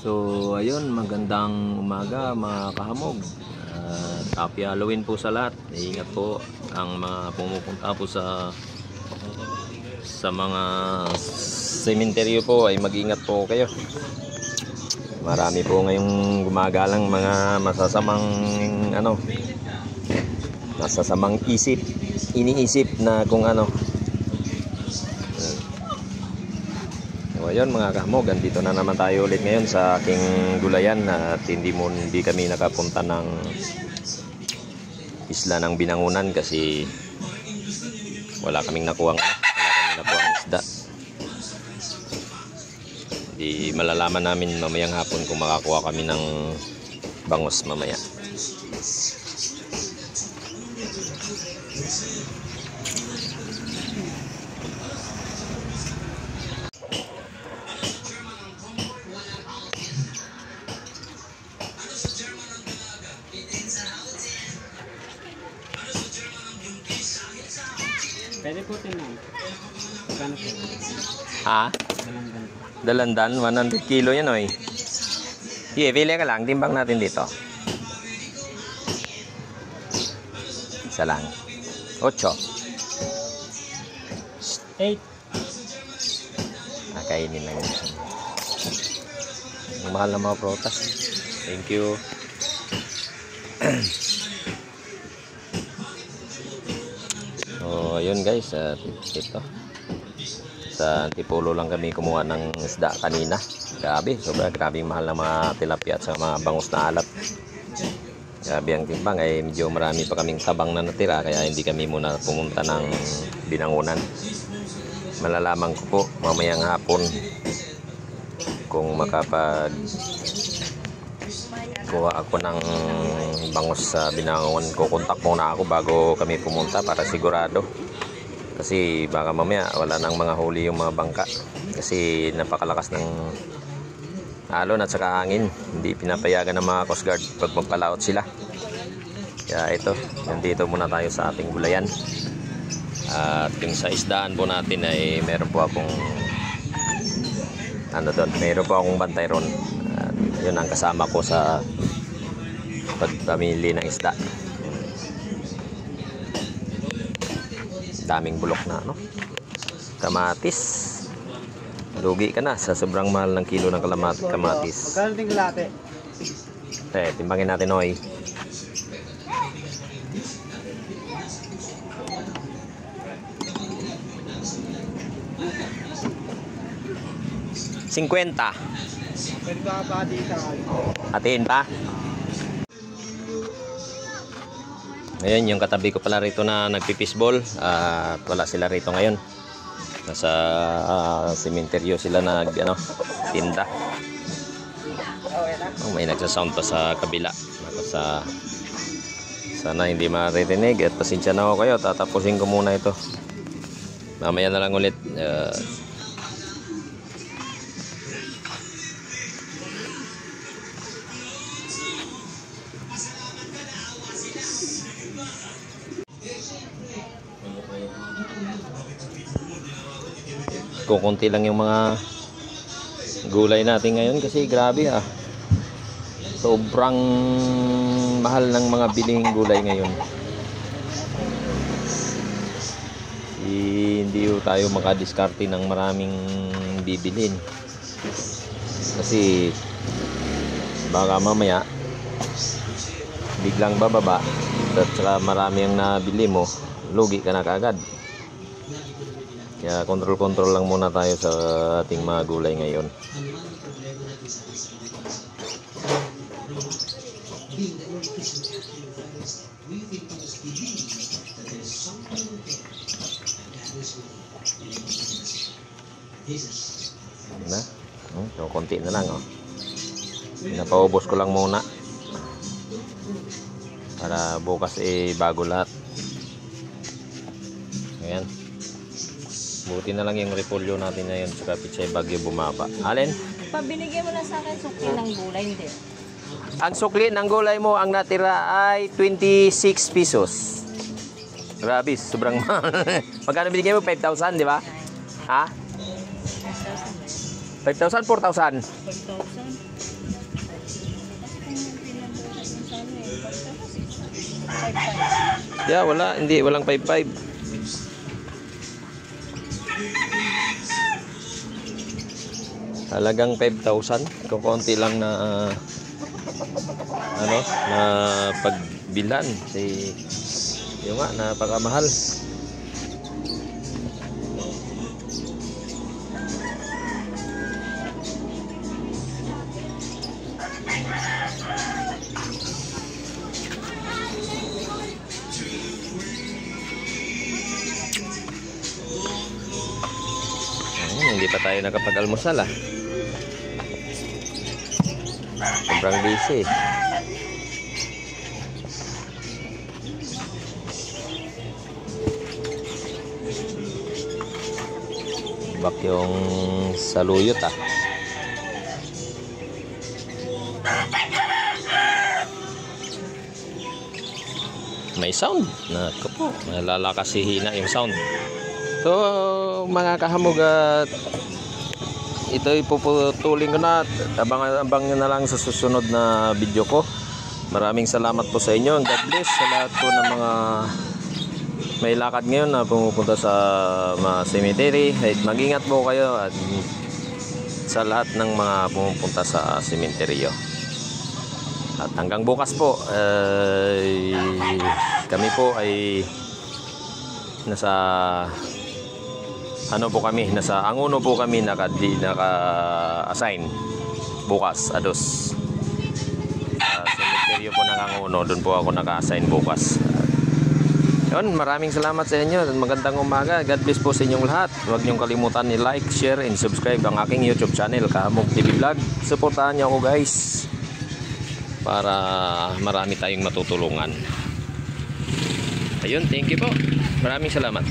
So ayun, magandang umaga mga kahamog. Happy Halloween po sa lahat. Ingat po ang mga pumupunta po sa mga sementeryo po, ay mag-ingat po kayo. Marami po ngayong gumagalang mga masasamang iniisip na kung ano. So ayun mga kahamog, andito na naman tayo ulit ngayon sa aking gulayan at hindi kami nakapunta ng isla ng Binangunan kasi wala kaming nakuhang isda. Hindi malalaman namin mamayang hapon kung makakuha kami ng bangos mamaya. Pwede po tinan. Magkano po? Ha? Dalandan, 100 kilo yan oy. Sige, pili ka lang, timbang natin dito. Isa lang. 8. 8. Kainin lang yun. Ang mahal na mga protas. Thank you. So, ayun guys, ito. Sa Antipolo lang kami kumuha ng isda kanina. Grabe, grabe mahal na mga tilapia at sa mga bangus na alat. Grabe ang timbang, ay medyo marami pa kaming tabang na natira, kaya hindi kami muna pumunta ng Binangunan. Malalaman ko po mamayang hapon kung kuha ako ng bangus sa Binangunan. Kukontak muna ako bago kami pumunta para sigurado. Kasi baka mamaya wala nang mga huli yung mga bangka. Kasi napakalakas ng alon at saka hangin. Hindi pinapayagan ng mga Coast Guard pag magpalaot sila. Kaya ito, nandito muna tayo sa ating gulayan. At yung sa isdaan po natin ay meron po akong meron po akong bantay ron. Yun ang kasama ko sa pagpamili ng isda. Daming bulok na kamatis. Lugi ka na sa sobrang mahal ng kilo ng kamatis. Magkano ting kalate? Timbangin natin oy. $50. Pwede ba ba dito? Hatiin pa. Ngayon yung katabi ko pala rito na nagpipisball at wala sila rito ngayon. Nasa sementeryo sila tinda. May nagsasound pa sa kabila. Sana hindi maririnig at pasensya na ako kayo. Tatapusin ko muna ito. Mamaya na lang ulit. Kukunti lang yung mga gulay natin ngayon kasi grabe sobrang mahal ng mga biling gulay ngayon. Hindi tayo makadiskarte ng maraming bibilhin kasi baka mamaya biglang bababa at saka marami ang nabili mo, lugi ka na kaagad. Kaya kontrol lang muna tayo sa ating mga gulay ngayon. So, konti na lang Pinapaubos ko lang muna para bukas bago lahat. Ayan. Buti na lang yung repolyo natin ngayon sa Pichay Bagyo bumaba. Alin? Pabinigyan mo na sa akin sukli ng gulay, hindi? Ang sukli ng gulay mo, ang natira ay 26 pesos. Grabe, sobrang mahal. Magkano binigay mo? 5,000, di ba? Ha? 5,000, 4,000? 5,000. 5-5. Yeah, wala. Hindi, walang 5-5. Halagang 5,000. Kukunti lang na ano, na pagbilan. Kasi yung nga, napakamahal. Hindi pa tayo nakapag-almusal ah. Sobrang busy. Bak yung saluyot ah. May sound. Naku po, malalakas si hina yung sound. So mga kahamog, at ito'y puputulin ko na. Abang nyo na lang sa susunod na video ko. Maraming salamat po sa inyo. God bless sa lahat po ng mga may lakad ngayon na pumupunta sa mga cemetery. Mag-ingat po kayo at sa lahat ng mga pumupunta sa cemetery. At hanggang bukas po, kami po ay nasa Angono po kami naka-assign bukas, ados. Cemetery po ng Angono, doon po ako naka-assign bukas. Yun, maraming salamat sa inyo. Magandang umaga. God bless po sa inyong lahat. Huwag niyong kalimutan ni like, share, and subscribe ang aking YouTube channel, Kahamog TV Vlog. Suportahan niyo ako guys, para marami tayong matutulungan. Ayun, thank you po. Maraming salamat.